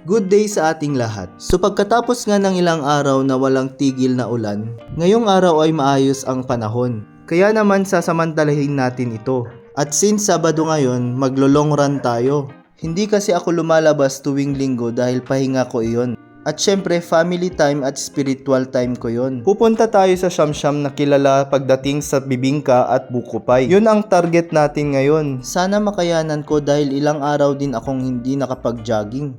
Good day sa ating lahat. So pagkatapos nga ng ilang araw na walang tigil na ulan, ngayong araw ay maayos ang panahon. Kaya naman sasamantalahin natin ito. At since Sabado ngayon, maglo-long run tayo. Hindi kasi ako lumalabas tuwing linggo dahil pahinga ko iyon. At syempre family time at spiritual time ko yon. Pupunta tayo sa Siamsiam na kilala pagdating sa bibingka at buko pie. Yun ang target natin ngayon. Sana makayanan ko dahil ilang araw din akong hindi nakapag-jogging.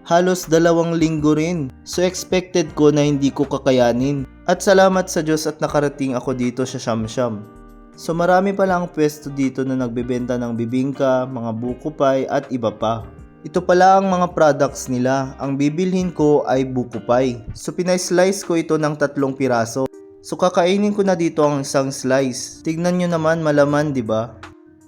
Halos 2 linggo rin. So expected ko na hindi ko kakayanin. At salamat sa Diyos at nakarating ako dito sa Siamsiam. So marami pala ang pwesto dito na nagbebenta ng bibingka, mga buko pie at iba pa. Ito pala ang mga products nila. Ang bibilhin ko ay buko pie. So pinay-slice ko ito ng 3 piraso. So kakainin ko na dito ang isang slice. Tignan nyo naman, malaman, 'di ba?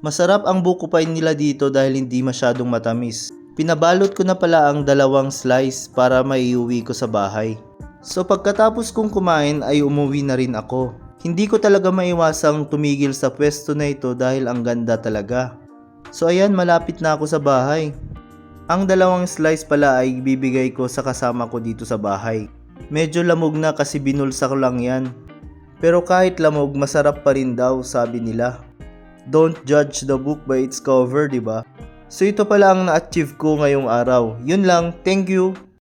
Masarap ang buko pie nila dito dahil hindi masyadong matamis. Pinabalot ko na pala ang 2 slice para maiuwi ko sa bahay. So pagkatapos kong kumain ay umuwi na rin ako. Hindi ko talaga maiwasang tumigil sa pwesto na ito dahil ang ganda talaga. So ayan, malapit na ako sa bahay. Ang 2 slice pala ay bibigay ko sa kasama ko dito sa bahay. Medyo lamog na kasi binulsa ko lang yan. Pero kahit lamog, masarap pa rin daw, sabi nila. Don't judge the book by its cover, diba? So ito pala ang na-achieve ko ngayong araw. Yun lang, thank you!